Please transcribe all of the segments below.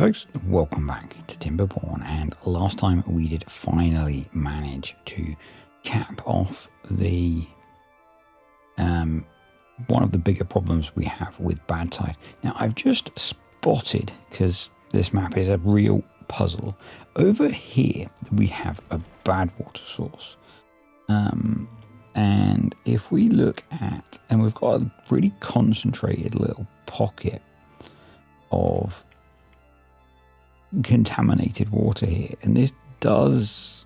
Folks, welcome back to TIMBERBORN, and last time we did finally manage to cap off the one of the bigger problems we have with bad tide. Now I've just spotted, because this map is a real puzzle, over here we have a bad water source, and if we look at, and we've got a really concentrated little pocket of contaminated water here, and this does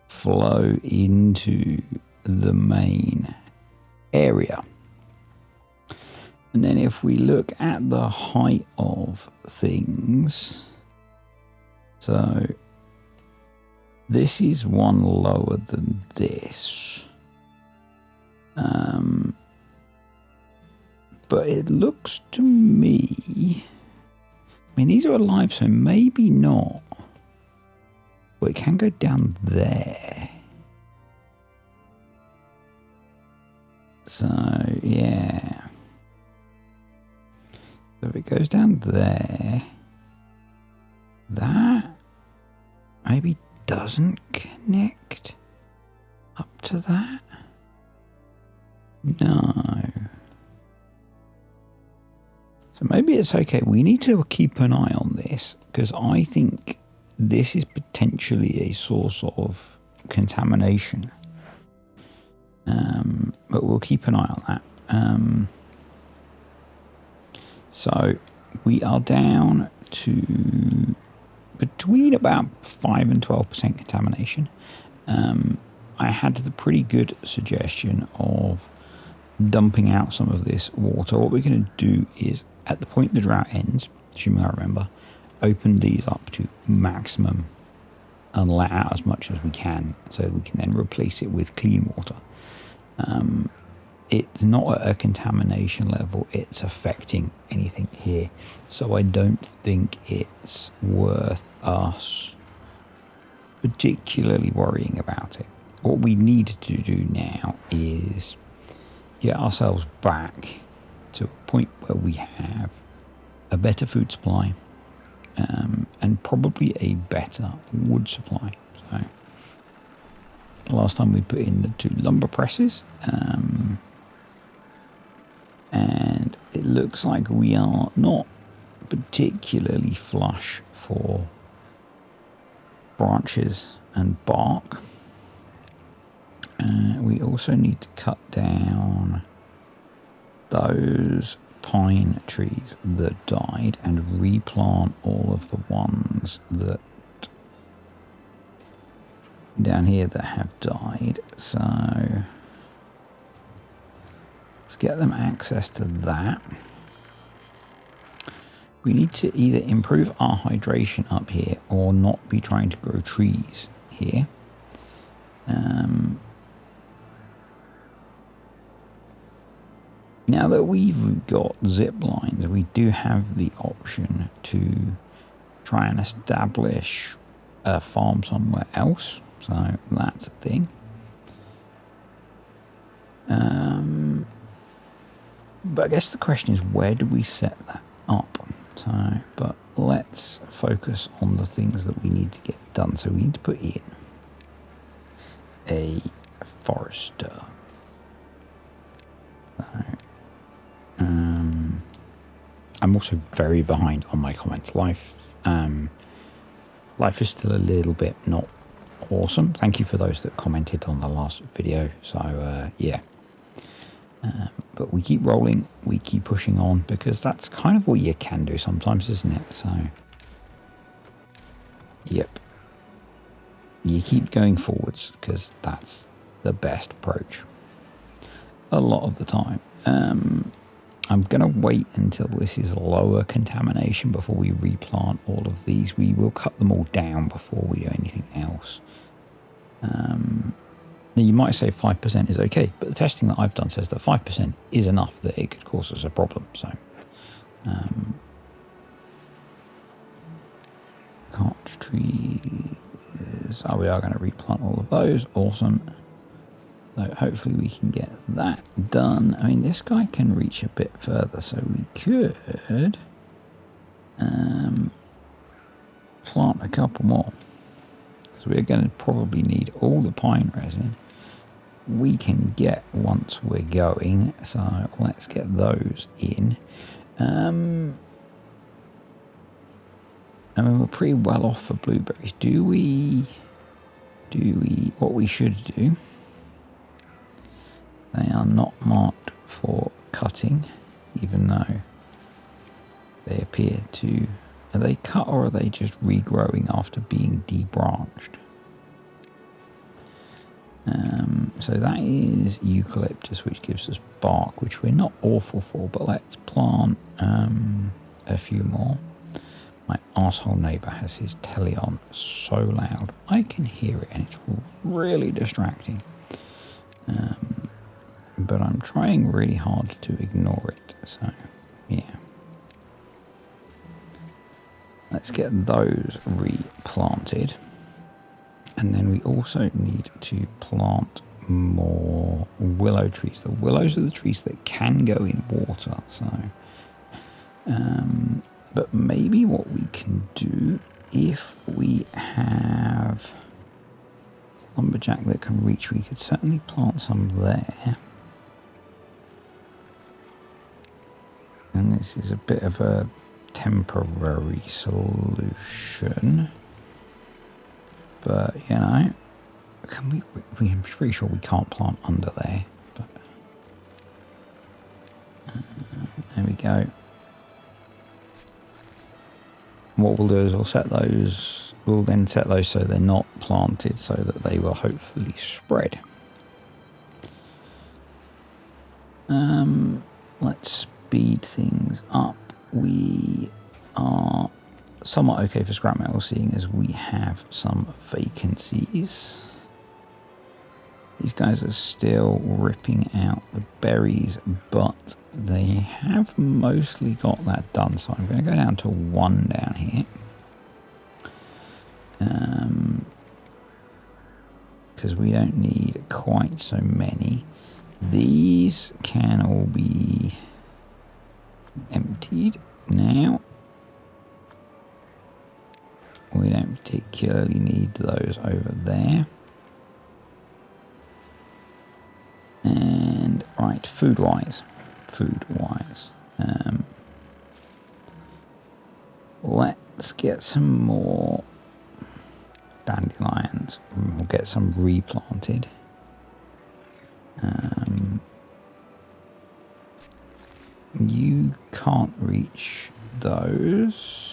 flow into the main area. And then if we look at the height of things, so this is one lower than this, but it looks to me, I mean, these are alive, so maybe not. But it can go down there. So, yeah. So if it goes down there, that maybe doesn't connect up to that. No. So maybe it's okay. We need to keep an eye on this, because I think this is potentially a source of contamination. But we'll keep an eye on that. So we are down to between about 5 and 12% contamination. I had the pretty good suggestion of dumping out some of this water. What we're going to do is, at the point the drought ends, assuming I remember, open these up to maximum and let out as much as we can, so we can then replace it with clean water. It's not at a contamination level, it's affecting anything here, so I don't think it's worth us particularly worrying about it. What we need to do now is get ourselves back to a point where we have a better food supply, and probably a better wood supply. So last time we put in the 2 lumber presses, and it looks like we are not particularly flush for branches and bark. We also need to cut down those pine trees that died and replant all of the ones that down here that have died. So let's get them access to that. We need to either improve our hydration up here or not be trying to grow trees here. Now that we've got zip lines, we do have the option to try and establish a farm somewhere else. So that's a thing. But I guess the question is, where do we set that up? So, but let's focus on the things that we need to get done. So we need to put in a forester. So, I'm also very behind on my comments. Life is still a little bit not awesome. Thank you for those that commented on the last video. So yeah, but we keep rolling, we keep pushing on, because that's kind of what you can do sometimes, isn't it? So yep, you keep going forwards, because that's the best approach a lot of the time. I'm going to wait until this is lower contamination before we replant all of these. We will cut them all down before we do anything else. Now you might say 5% is okay, but the testing that I've done says that 5% is enough that it could cause us a problem. So Arch trees. Oh, we are going to replant all of those. Awesome. So hopefully we can get that done. I mean, this guy can reach a bit further, so we could plant a couple more. So we're going to probably need all the pine resin we can get once we're going. So let's get those in. I mean, we're pretty well off for blueberries. What we should do, they are not marked for cutting, even though they appear to, are they cut or are they just regrowing after being debranched? So that is eucalyptus, which gives us bark, which we're not awful for, but let's plant a few more. My arsehole neighbour has his telly on so loud. I can hear it and it's really distracting. But I'm trying really hard to ignore it, so yeah. Let's get those replanted. And then we also need to plant more willow trees. The willows are the trees that can go in water, so but maybe what we can do, if we have lumberjack that can reach, we could certainly plant some there. And this is a bit of a temporary solution, but you know, can I'm pretty sure we can't plant under there, but there we go. What we'll do is we'll then set those so they're not planted, so that they will hopefully spread. Let's speed things up. We are somewhat okay for scrap metal, seeing as we have some vacancies. These guys are still ripping out the berries, but they have mostly got that done. So I'm going to go down to 1 down here. Because we don't need quite so many. These can all be emptied now. We don't particularly need those over there. And right, food-wise, let's get some more dandelions. We'll get some replanted. You can't reach those.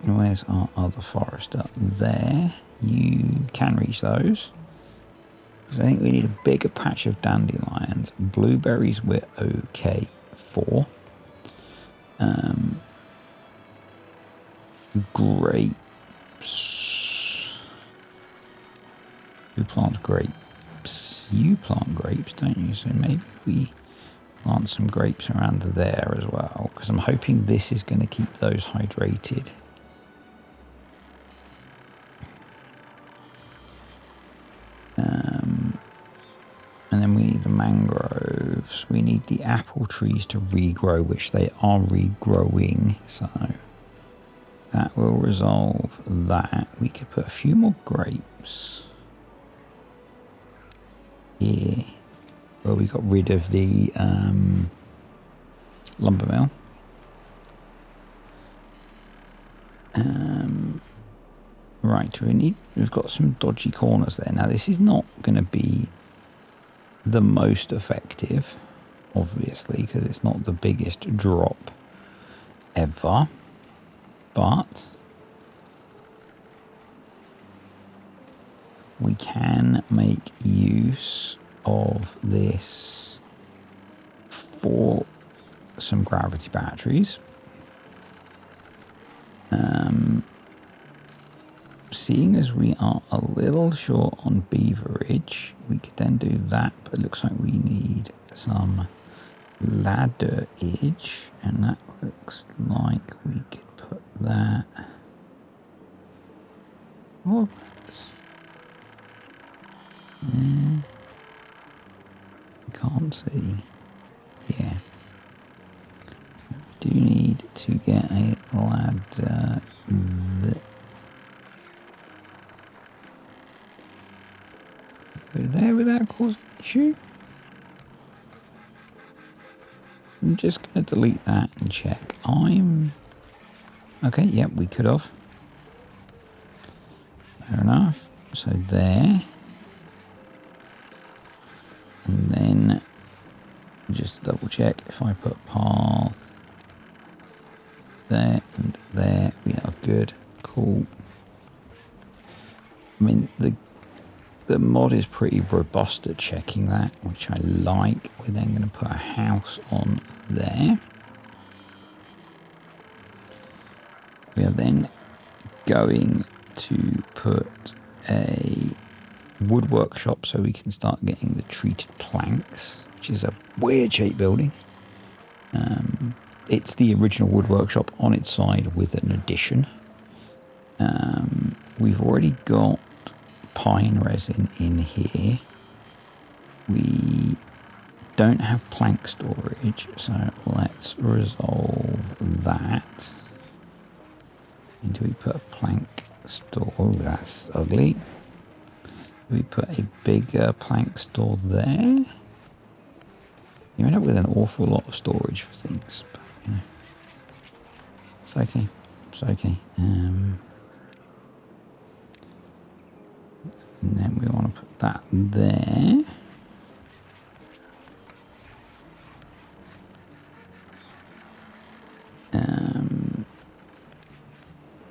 Where's our other forester? There. You can reach those. I think we need a bigger patch of dandelions. Blueberries we're okay for. Grapes. Who plants grapes? You plant grapes, don't you? So maybe we plant some grapes around there as well, because I'm hoping this is going to keep those hydrated. And then we need the mangroves. We need the apple trees to regrow, which they are regrowing. So that will resolve that. We could put a few more grapes here. Well, we got rid of the lumber mill. Right, we've got some dodgy corners there. Now, this is not going to be the most effective, obviously, because it's not the biggest drop ever, but we can make use of this for some gravity batteries. Seeing as we are a little short on beaverage, we could then do that, but it looks like we need some ladderage, and that looks like we could put that. Oh, see. Yeah. Do need to get a ladder there without causing issue. I'm just going to delete that and check. Okay, yep, we could have. Fair enough. So there. And then just double check if I put path there and there, we are good. Cool. I mean, the mod is pretty robust at checking that, which I like. We're then going to put a house on there. We are then going to put a wood workshop so we can start getting the treated planks, which is a weird shaped building. It's the original wood workshop on its side with an addition. We've already got pine resin in here. We don't have plank storage, so let's resolve that. And do we put a plank store? Oh, that's ugly. Do we put a bigger plank store there? You end up with an awful lot of storage for things, but you know, it's okay. It's okay. And then we want to put that there.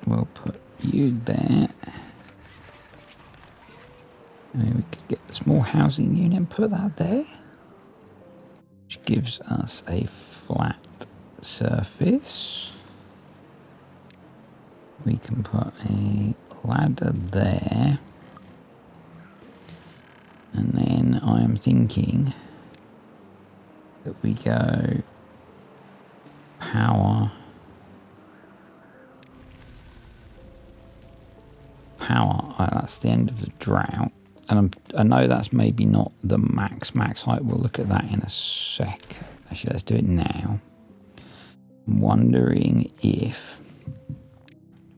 We'll put you there. And we could get a small housing unit and put that there, which gives us a flat surface. We can put a ladder there. And then I'm thinking that we go power. That's the end of the drought. And I know that's maybe not the max height. We'll look at that in a sec. Actually, let's do it now. I'm wondering if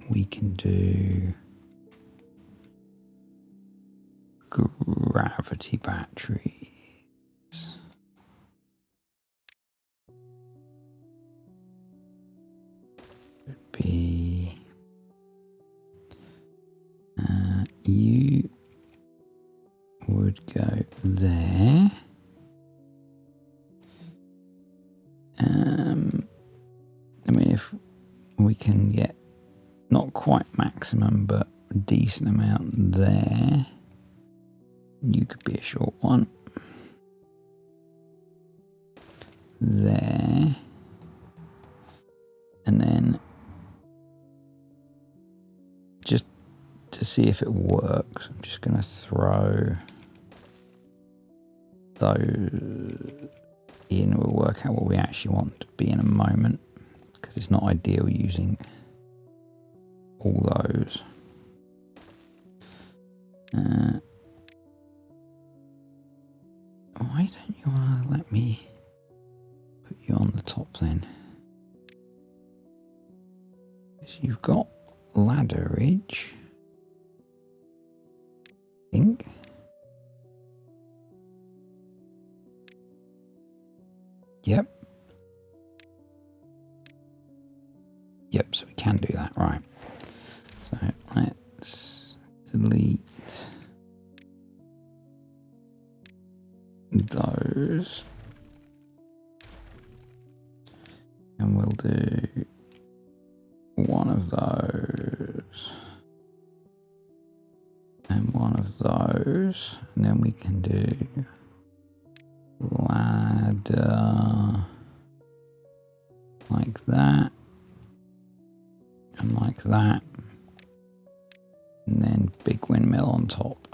we can do gravity batteries. Would be you would go there. I mean, if we can get not quite maximum, but a decent amount there, you could be a short one. There. And then just to see if it works, I'm just going to throw those in. We'll work out what we actually want to be in a moment, because it's not ideal using all those. Why don't you want to let me put you on the top then? Because you've got ladderage, I think. Yep. Yep, so we can do that, right. So let's delete those. And we'll do one of those. And one of those. And then we can do ladder like that. And like that. And then big windmill on top.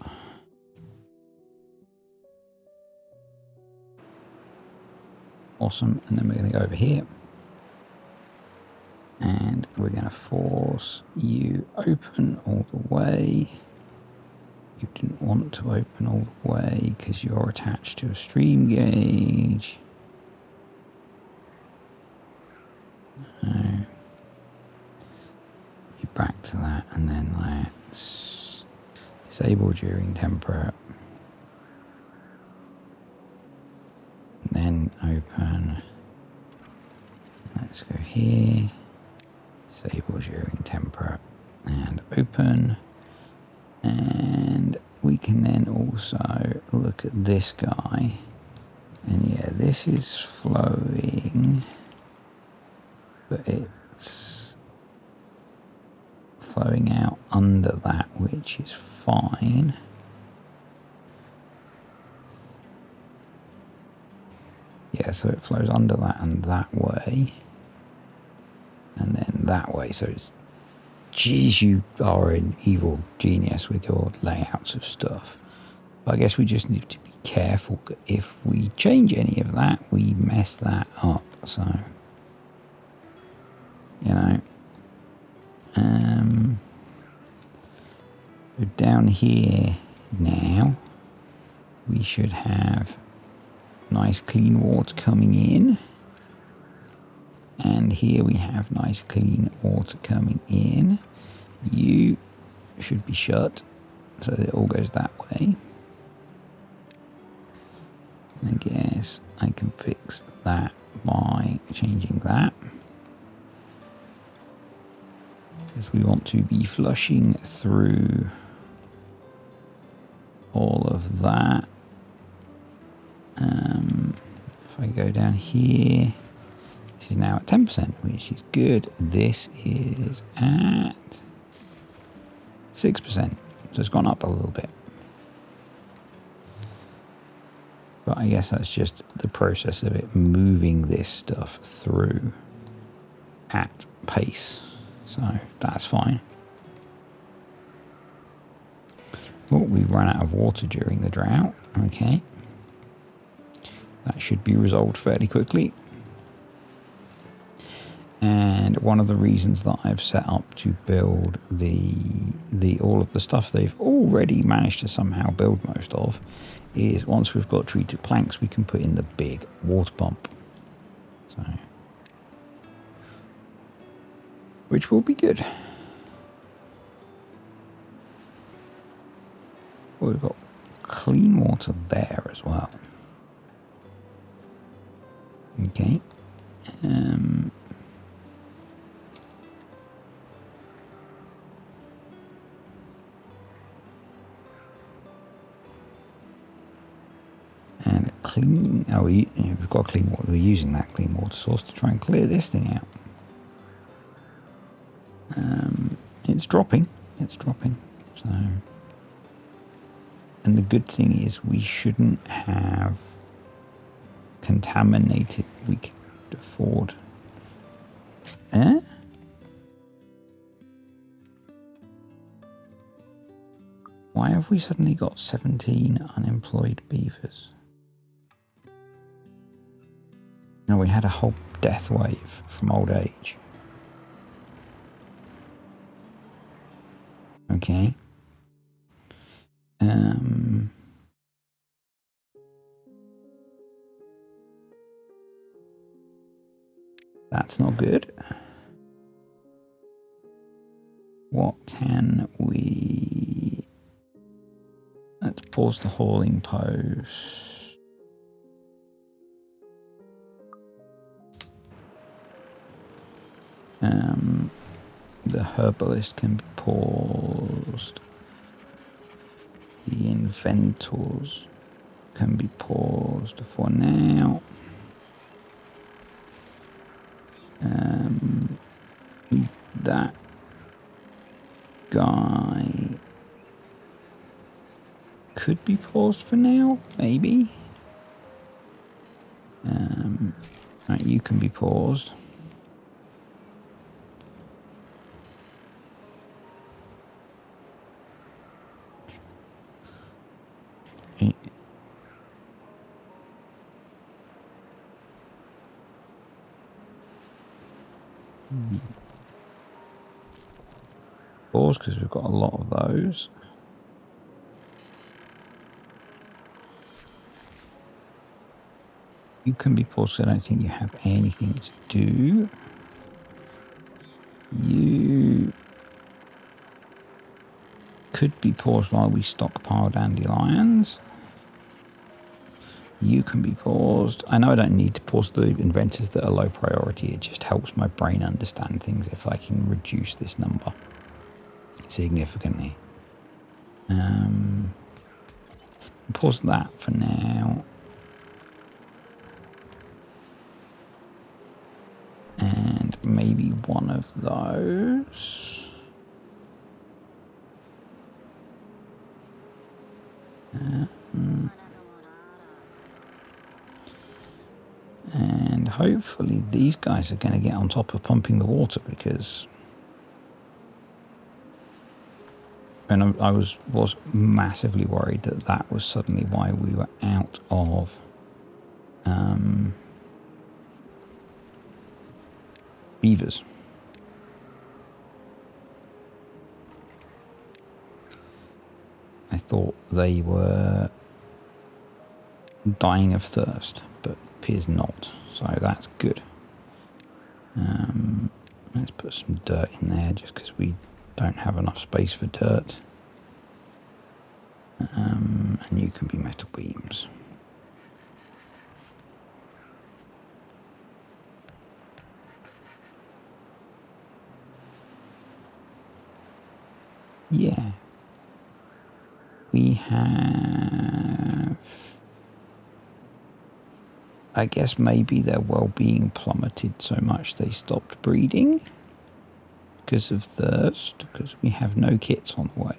Awesome. And then we're going to go over here. And we're going to force you open all the way. you didn't want to open all the way because you're attached to a stream gauge. You're back to that, and then let's disable during temperate. Then open. Let's go here. Disable during temperate and open. And we can then also look at this guy. And yeah, this is flowing, but it's flowing out under that, which is fine. Yeah, so it flows under that and that way. And then that way. So it's, geez, you are an evil genius with your layouts of stuff. But I guess we just need to be careful that if we change any of that, we mess that up. So, you know, down here now, we should have nice clean water coming in. And here we have nice clean water coming in. You should be shut so that it all goes that way. And I guess I can fix that by changing that. Because we want to be flushing through all of that. If I go down here, this is now at 10%, which is good. This is at 6%, so it's gone up a little bit. But I guess that's just the process of it moving this stuff through at pace, so that's fine. Oh, we've run out of water during the drought. Okay. That should be resolved fairly quickly. And one of the reasons that I've set up to build the all of the stuff they've already managed to somehow build most of is once we've got treated planks, we can put in the big water pump. So, which will be good. Well, we've got clean water there as well. Okay. And clean. Oh, we've got clean water. We're using that clean water source to try and clear this thing out. It's dropping. It's dropping. So, and the good thing is we shouldn't have contaminated. We could afford. Why have we suddenly got 17 unemployed beavers? No, we had a whole death wave from old age. Okay. That's not good. What can we... Let's pause the hauling post. The herbalist can be paused. The inventors can be paused for now. That guy could be paused for now, maybe. Right, you can be paused. Pause because we've got a lot of those. You can be paused. I don't think you have anything to do. You could be paused while we stockpile dandelions. You can be paused. I know I don't need to pause the inventors that are low priority. It just helps my brain understand things if I can reduce this number significantly. Pause that for now. And maybe one of those. And hopefully these guys are going to get on top of pumping the water, because I was massively worried that that was suddenly why we were out of beavers. I thought they were dying of thirst, but appears not, so that's good. Let's put some dirt in there just because we don't have enough space for dirt. And you can be metal beams. Yeah. We have... I guess maybe their well-being plummeted so much they stopped breeding because of thirst, because we have no kits on the way.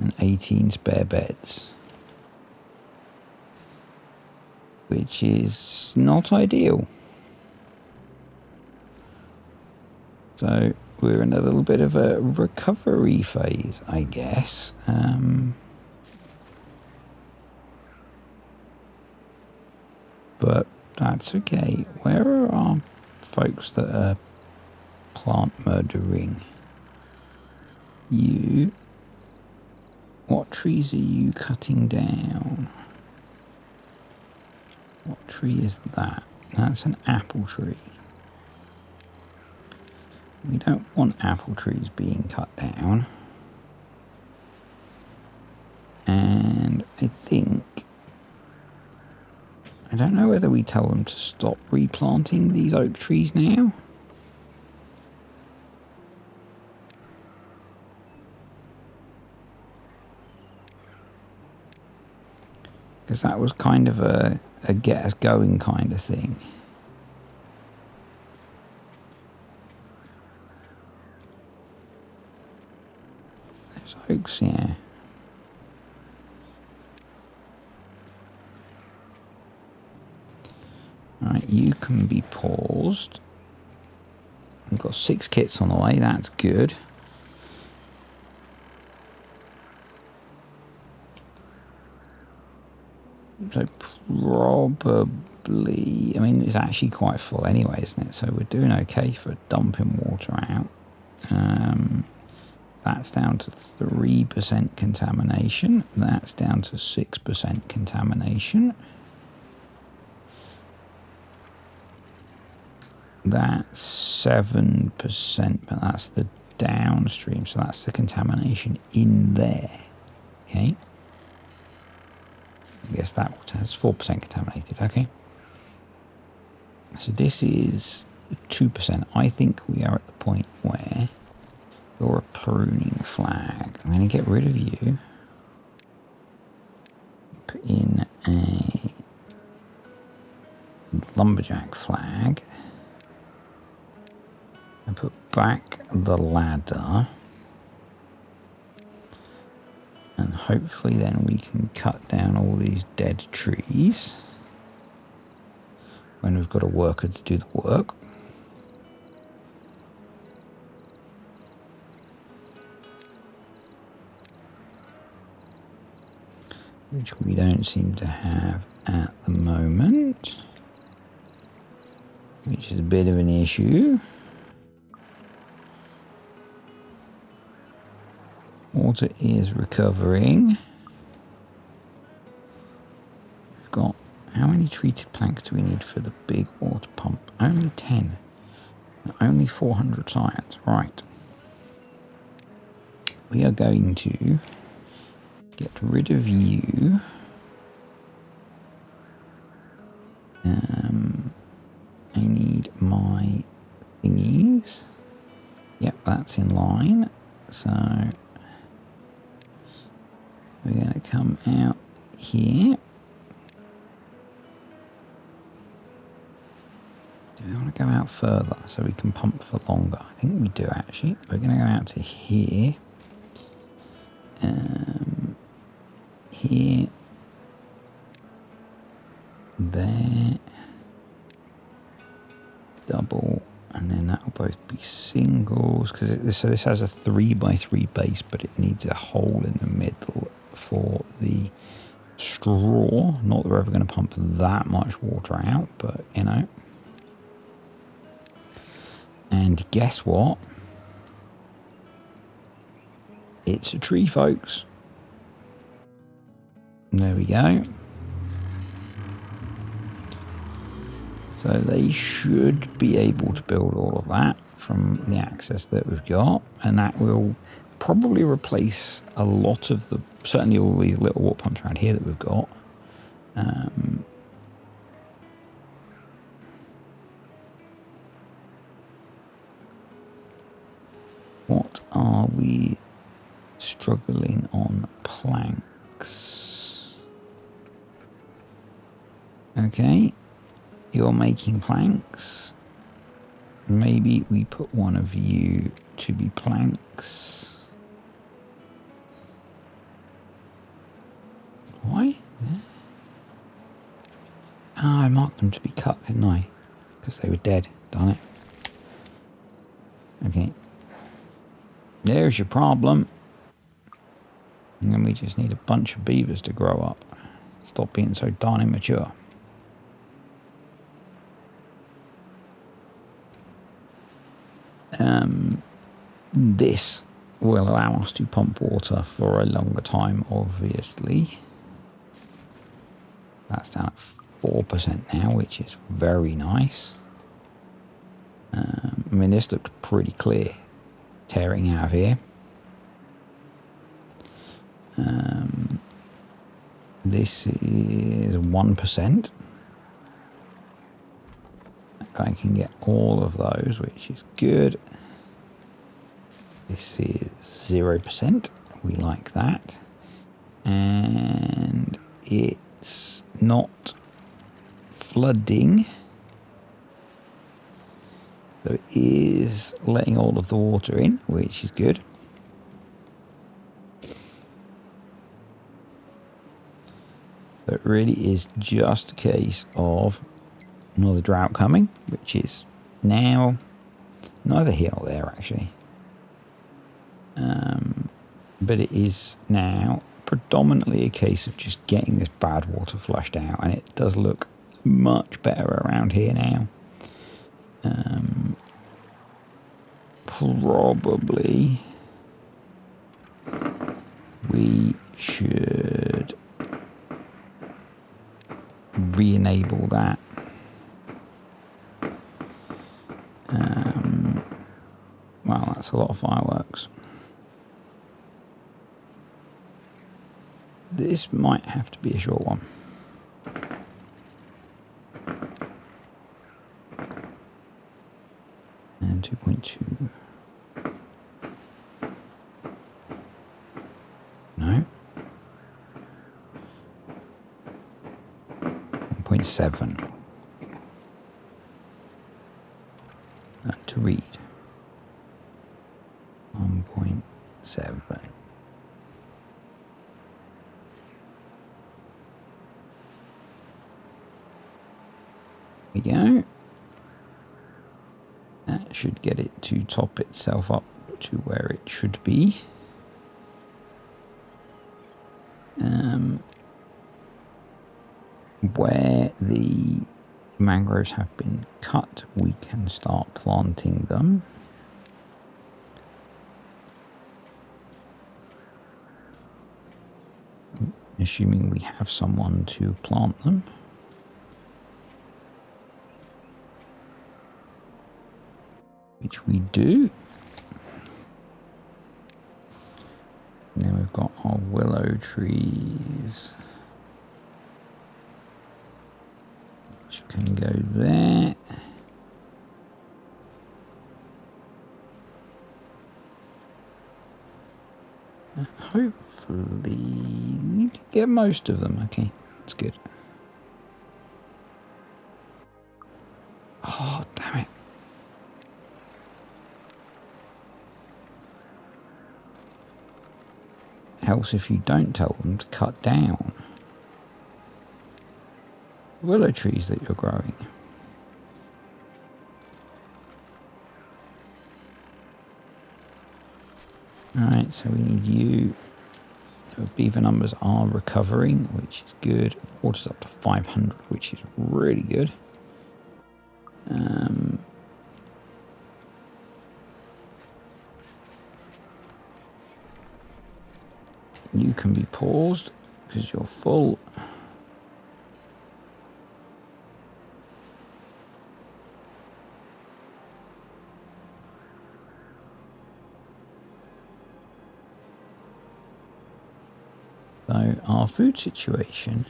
And 18 spare beds, which is not ideal. So we're in a little bit of a recovery phase, I guess. But that's okay. Where are our folks that are plant murdering? You. What trees are you cutting down? What tree is that? That's an apple tree. We don't want apple trees being cut down. And I think... I don't know whether we tell them to stop replanting these oak trees now. Because that was kind of a get us going kind of thing. There's oaks, yeah. Right, you can be paused. We've got 6 kits on the way, that's good. So probably, I mean, it's actually quite full anyway, isn't it? So we're doing okay for dumping water out. That's down to 3% contamination. That's down to 6% contamination. That's 7%, but that's the downstream, so that's the contamination in there. Okay. I guess that water is 4% contaminated. Okay. So this is 2%. I think we are at the point where you're a pruning flag. I'm going to get rid of you. Put in a lumberjack flag. And put back the ladder. And hopefully then we can cut down all these dead trees when we've got a worker to do the work. Which we don't seem to have at the moment. Which is a bit of an issue. Water is recovering. We've got How many treated planks do we need for the big water pump? Only 10. Only 400 science. Right. We are going to get rid of you. I need my thingies. Yep, that's in line. So we're going to come out here. Do we want to go out further so we can pump for longer? I think we do actually. We're going to go out to here. Here. There. Double. And then that will both be singles. So this has a 3x3 base, but it needs a hole in the middle for the straw. Not that we're ever going to pump that much water out, but you know. And guess what? It's a tree, folks. There we go. So they should be able to build all of that from the access that we've got. And that will probably replace a lot of the, certainly all these little water pumps around here that we've got. What are we struggling on? Planks. Okay, you're making planks. Maybe we put one of you to be planks. Why? Ah, I marked them to be cut, didn't I? Because they were dead. Darn it. Okay. There's your problem. And then we just need a bunch of beavers to grow up. Stop being so darn immature. This will allow us to pump water for a longer time, obviously. That's down at 4% now, which is very nice. I mean, this looks pretty clear, tearing out of here. This is 1%. I can get all of those, which is good. This is 0%. We like that. And it's not flooding. So it is letting all of the water in, which is good. So it really is just a case of another drought coming, which is now neither here nor there actually. But it is now predominantly a case of just getting this bad water flushed out, and it does look much better around here now. Probably we should re-enable that. Wow, that's a lot of fireworks. This might have to be a short one. And 2.2. No. 1.7. To read. 1.7. There we go. That should get it to top itself up to where it should be. Where the mangroves have been cut, we can start planting them. Assuming we have someone to plant them. which we do. And then we've got our willow trees, which can go there. And hopefully, you can get most of them. Okay, that's good. Oh, damn it. Helps if you don't tell them to cut down willow trees that you're growing. Alright, so we need you. The beaver numbers are recovering, which is good. Water's up to 500, which is really good. You can be paused because you're full. So our food situation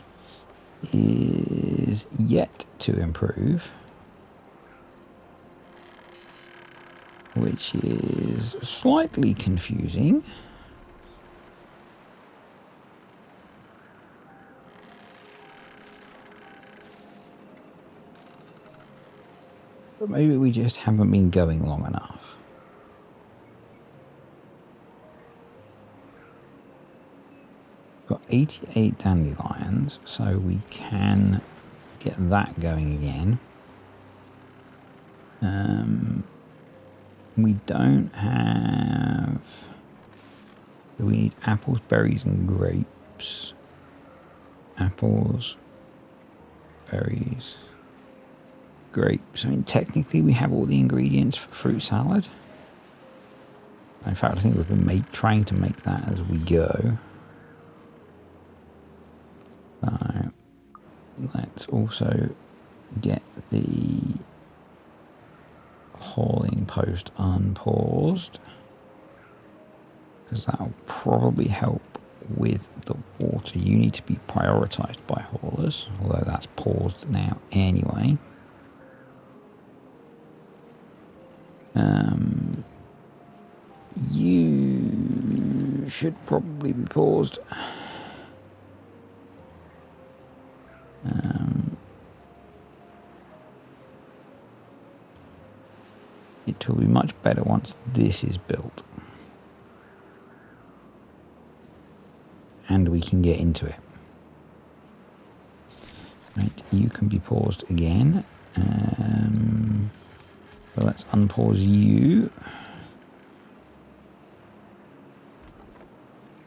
is yet to improve, which is slightly confusing. But maybe we just haven't been going long enough. Got 88 dandelions, so we can get that going again. We don't have... We need apples, berries and grapes. Apples, berries, grapes. I mean, technically we have all the ingredients for fruit salad. In fact, I think we've been trying to make that as we go. So let's also get the hauling post unpaused, because that will probably help with the water. You need to be prioritized by haulers, although that's paused now anyway. You should probably be paused. It will be much better once this is built. And we can get into it. Right, you can be paused again. So let's unpause you.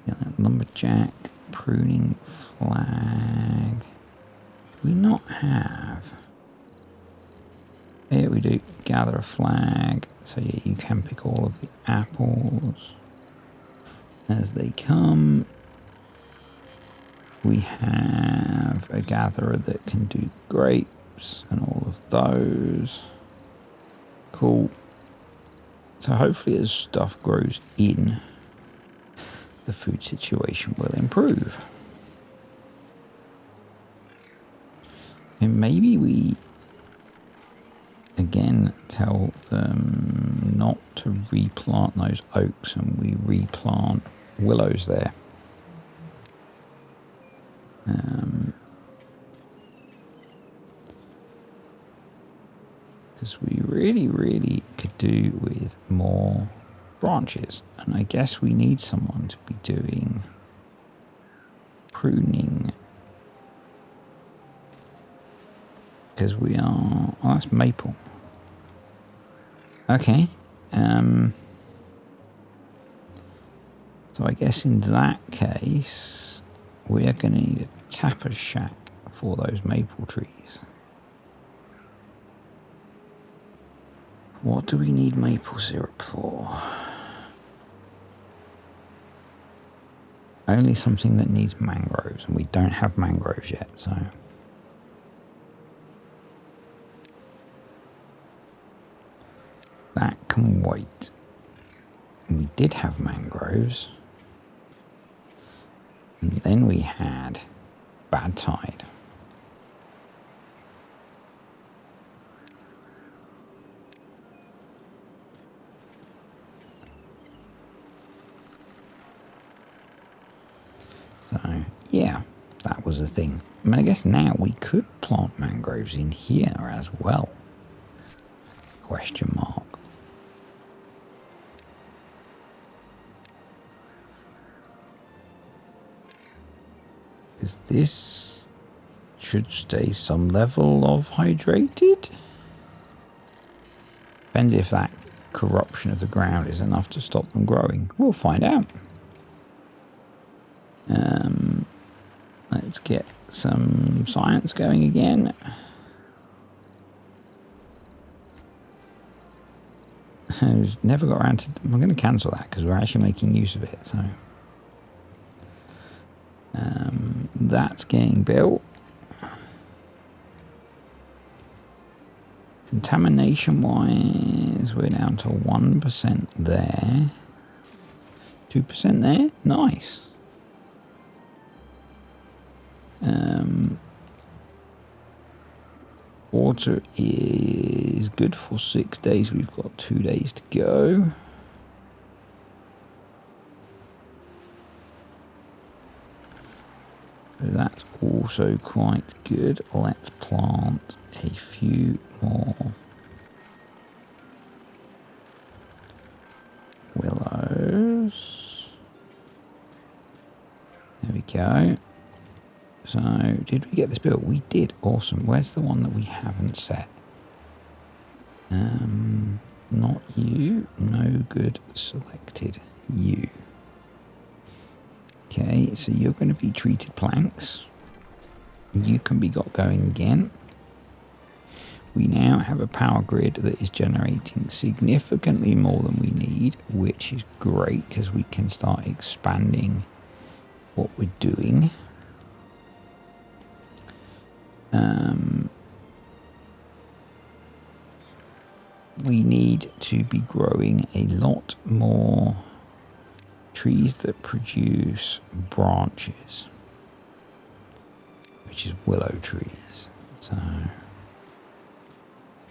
Yeah, lumberjack, pruning flag. Do we not have? Here we do. Gather a flag. So yeah, you can pick all of the apples as they come. We have a gatherer that can do grapes and all of those. Cool. So hopefully as stuff grows in, the food situation will improve. And maybe we, again, tell them not to replant those oaks and we replant willows there. Because we really could do with more branches, and I guess we need someone to be doing pruning, because we are... Oh, that's maple. Okay. So I guess in that case we are going to need a tapper shack for those maple trees. What do we need maple syrup for? Only something that needs mangroves, and we don't have mangroves yet, so... That can wait. We did have mangroves. And then we had bad tide. So, yeah, that was a thing. I mean, I guess now we could plant mangroves in here as well. Question mark. Because this should stay some level of hydrated. Depends if that corruption of the ground is enough to stop them growing. We'll find out. Let's get some science going again. I've never got around to... I'm going to cancel that because we're actually making use of it. So that's getting built. Contamination-wise, we're down to 1% there. 2% there? Nice. Water is good for 6 days. We've got 2 days to go. So that's also quite good. Let's plant a few more willows. There we go. So, did we get this built? We did. Awesome. Where's the one that we haven't set? Not you. No good. Selected. You. Okay, so you're going to be treated planks. You can be got going again. We now have a power grid that is generating significantly more than we need, which is great because we can start expanding what we're doing. We need to be growing a lot more trees that produce branches, which is willow trees. So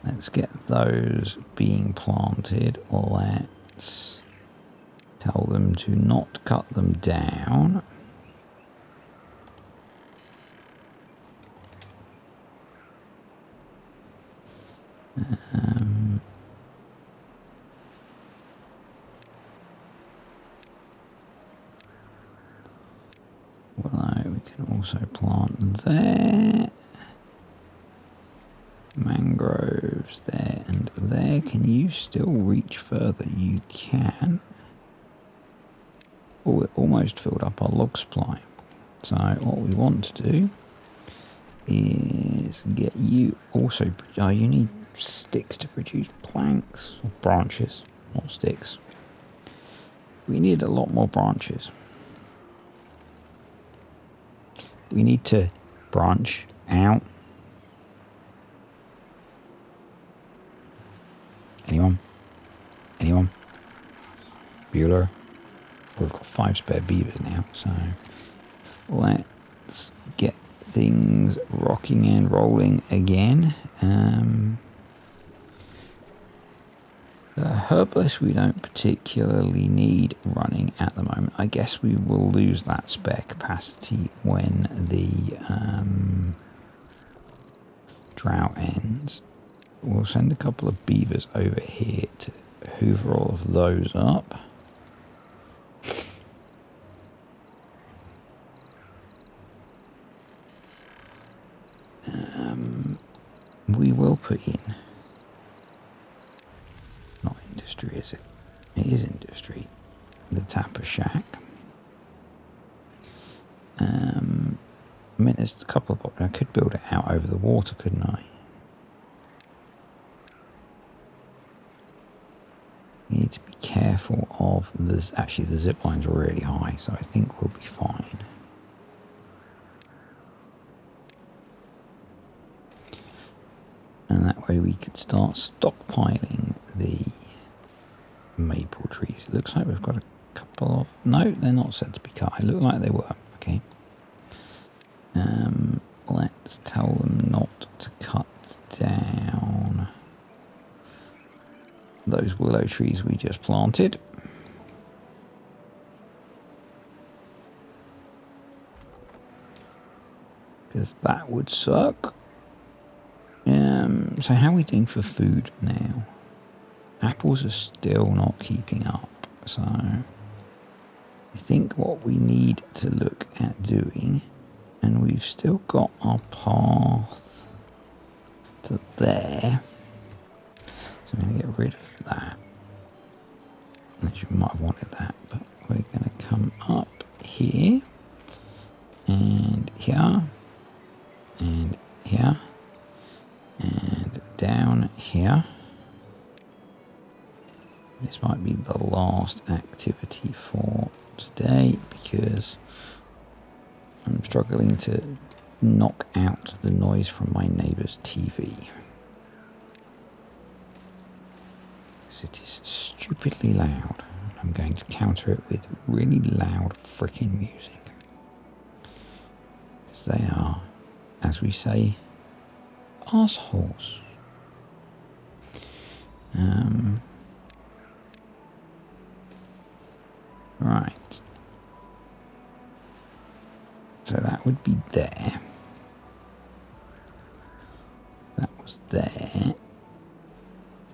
let's get those being planted. Let's tell them to not cut them down. We can also plant there. Mangroves there and there. Can you still reach further? You can. Oh, it almost filled up our log supply. So what we want to do is get you also... Oh, you need sticks to produce planks. Or branches, not sticks. We need a lot more branches. We need to branch out. Anyone? Anyone? Bueller? We've got 5 spare beavers now, so let's get things rocking and rolling again. The herbalist we don't particularly need running at the moment. I guess we will lose that spare capacity when the drought ends. We'll send a couple of beavers over here to hoover all of those up. We will put in... Not industry, is it? It is industry. The tapper shack. I mean, there's a couple of options. I could build it out over the water, couldn't I? You need to be careful of this. Actually, the zip line's really high, so I think we'll be fine. And that way we could start stockpiling the maple trees. It looks like we've got a couple of... No, they're not said to be cut. It looked like they were. Okay. Let's tell them not to cut down those willow trees we just planted. Because that would suck. So how are we doing for food now? Apples are still not keeping up. So I think what we need to look at doing, and we've still got our path to there. So I'm going to get rid of that. Actually, we might have wanted that, but we're going to come up here, and here, and here, and down here. This might be the last activity for today because I'm struggling to knock out the noise from my neighbour's TV. Because it is stupidly loud. I'm going to counter it with really loud freaking music. Because they are, as we say, assholes. Right. So that would be there. That was there.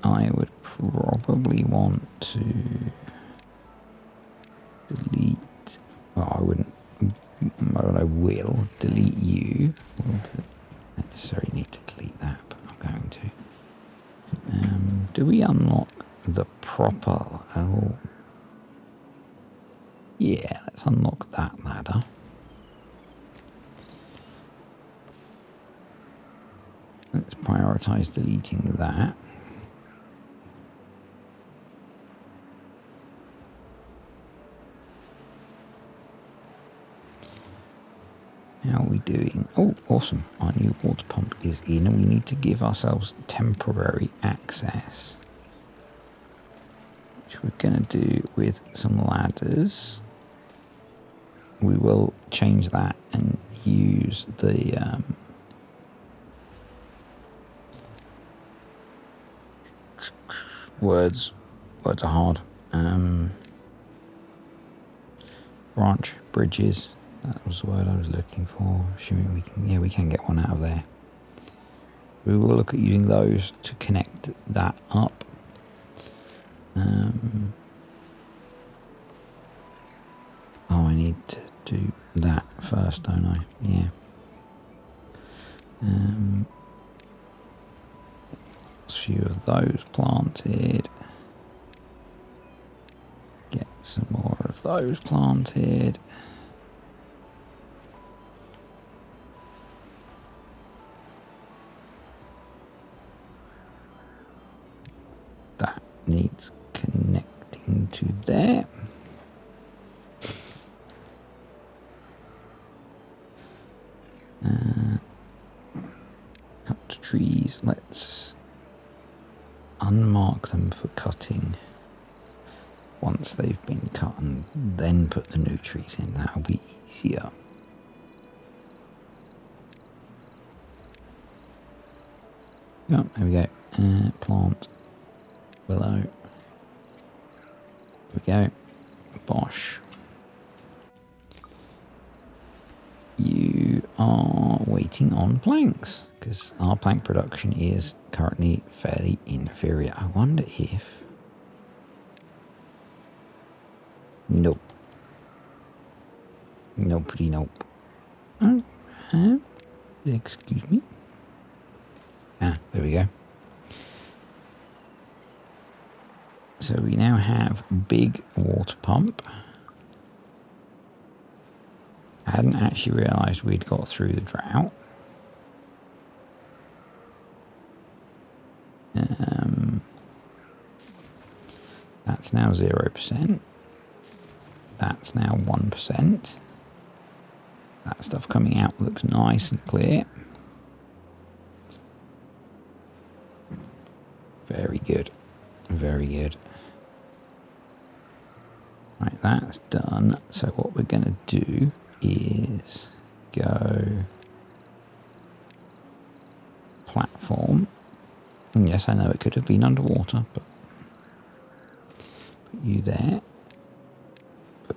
I would probably want to delete... Well, I wouldn't... But I will delete you. Don't necessarily need to delete that, but I'm going to. Do we unlock the proper... Oh... Yeah, let's unlock that ladder. Let's prioritise deleting that. How are we doing? Oh, awesome. Our new water pump is in and we need to give ourselves temporary access. Which we're going to do with some ladders. We will change that and use the words are hard. Branch bridges, that was the word I was looking for. Assuming we can, yeah, we can get one out of there. We will look at using those to connect that up. Oh, I need to do that first, don't I? Yeah. A few of those planted. Get some more of those planted. That needs connecting to there. Cut trees. Let's unmark them for cutting once they've been cut and then put the new trees in. That'll be easier. Oh, there we go. Plant. Willow. There we go. Bosh. You are waiting on planks because our plank production is currently fairly inferior. I wonder if... Nope. Nopey nope. Excuse me. Ah, there we go. So we now have big water pump. I hadn't actually realised we'd got through the drought. That's now 0%. That's now 1%. That stuff coming out looks nice and clear. Very good. Very good. that's done. So what we're going to do is go platform. And yes, I know it could have been underwater, but put you there. Put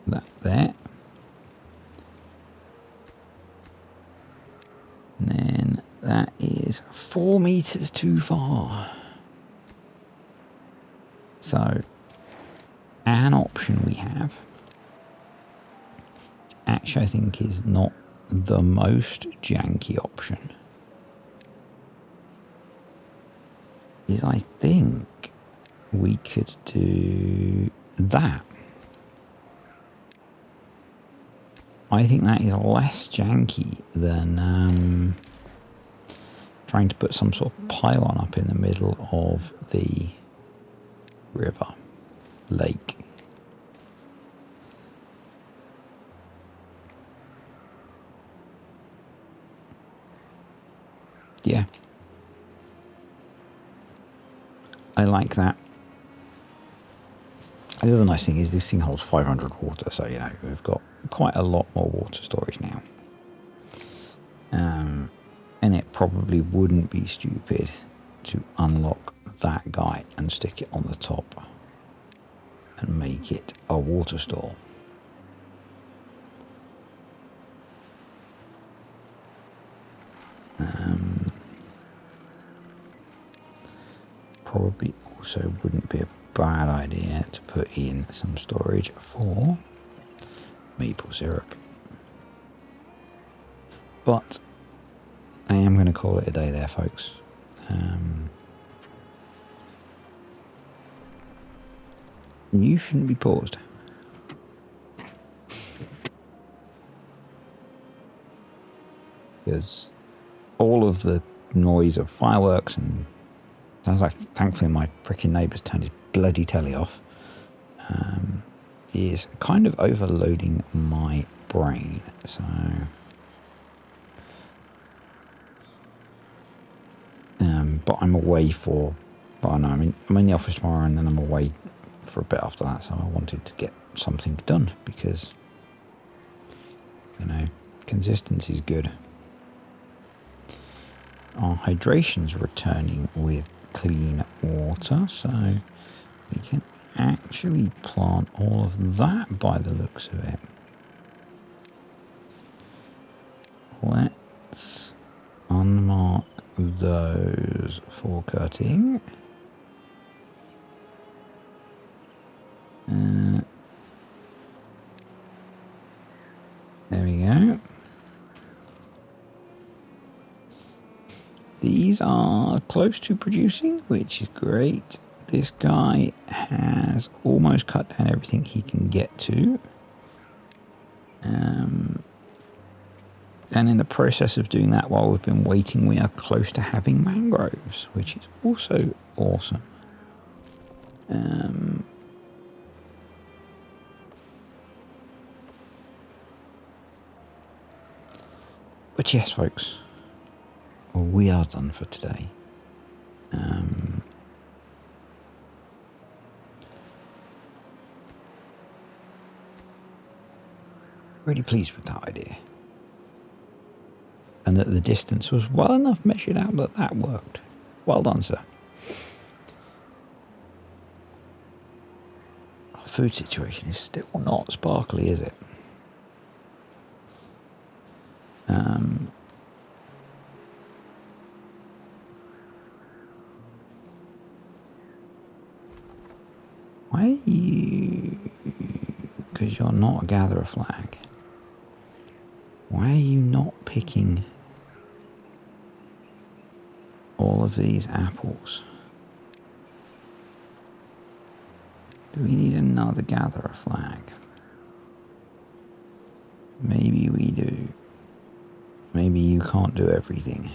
that there. And then that is 4 meters too far. So an option we have, actually I think is not the most janky option, is I think we could do that. I think that is less janky than trying to put some sort of pylon up in the middle of the river, lake. Yeah. I like that. The other nice thing is this thing holds 500 water, so you know we've got quite a lot more water storage now. And it probably wouldn't be stupid to unlock that guy and stick it on the top and make it a water store. Probably also wouldn't be a bad idea to put in some storage for maple syrup. But I am going to call it a day there, folks. You shouldn't be paused. Because all of the noise of fireworks and sounds like, thankfully, my freaking neighbour's turned his bloody telly off, is kind of overloading my brain. So but I'm away for, well, no, I'm in the office tomorrow and then I'm away for a bit after that, so I wanted to get something done because, you know, consistency is good. Our hydration's returning with clean water, so we can actually plant all of that by the looks of it. Let's unmark those for cutting. There we go. These are close to producing, which is great. This guy has almost cut down everything he can get to. And in the process of doing that, while we've been waiting, we are close to having mangroves, which is also awesome. But yes, folks, we are done for today. Really pleased with that idea. And that the distance was well enough measured out that that worked. Well done, sir. Our food situation is still not sparkly, is it? Why are you... Because you're not a gatherer flag. Why are you not picking all of these apples? Do we need another gatherer flag? Maybe we do. Maybe you can't do everything.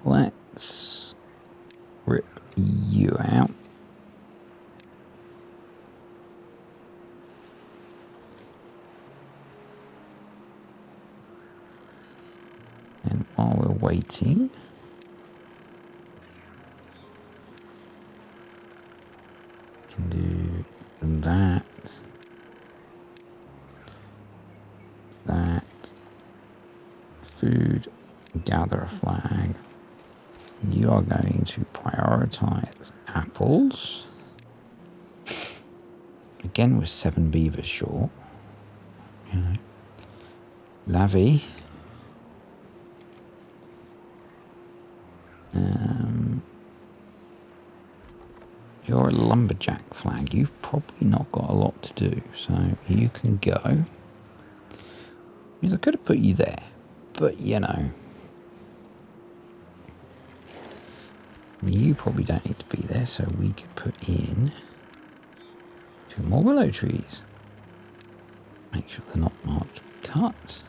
Let's rip you out. And while we're waiting, can food, gather a flag. You are going to prioritize apples. Again, we're 7 beavers short. You know. Lavi. You're a lumberjack flag. You've probably not got a lot to do, so you can go. Because I could have put you there, but you know. You probably don't need to be there, so we could put in 2 more willow trees. Make sure they're not marked cut.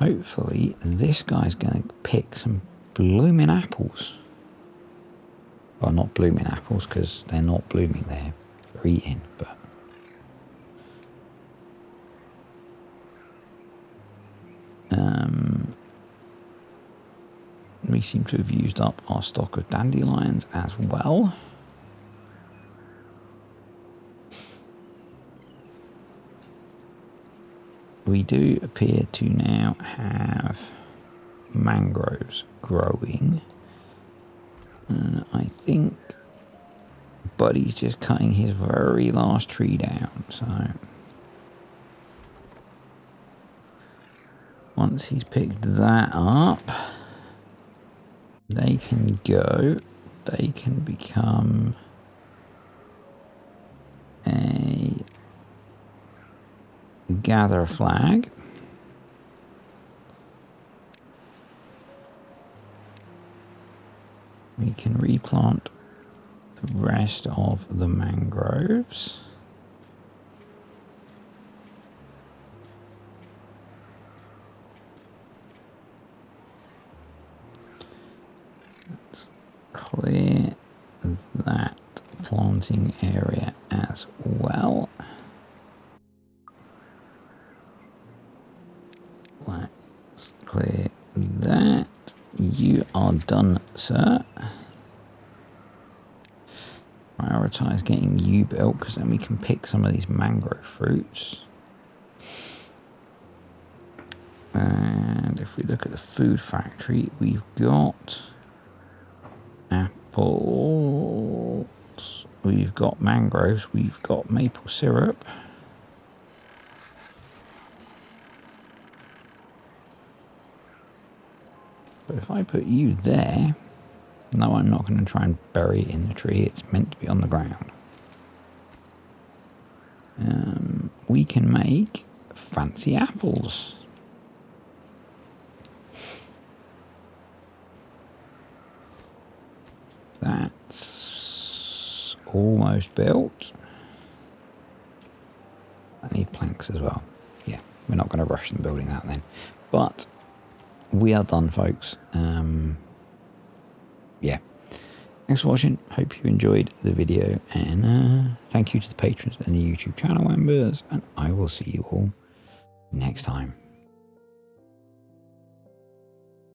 Hopefully, this guy's going to pick some blooming apples. Well, not blooming apples, because they're not blooming, they're for eating, but... we seem to have used up our stock of dandelions as well. We do appear to now have mangroves growing. I think Buddy's just cutting his very last tree down, so once he's picked that up, they can go, they can become a gather flag. We can replant the rest of the mangroves. Let's clear that planting area as well. Let's clear that. You are done, sir. Prioritize getting you built, because then we can pick some of these mangrove fruits. And if we look at the food factory, we've got apples, we've got mangroves, we've got maple syrup. But if I put you there, no, I'm not going to try and bury it in the tree. It's meant to be on the ground. We can make fancy apples. That's almost built. I need planks as well. Yeah, we're not going to rush them building that then. But we are done, folks. Yeah. Thanks for watching. Hope you enjoyed the video. And thank you to the patrons and the YouTube channel members. And I will see you all next time.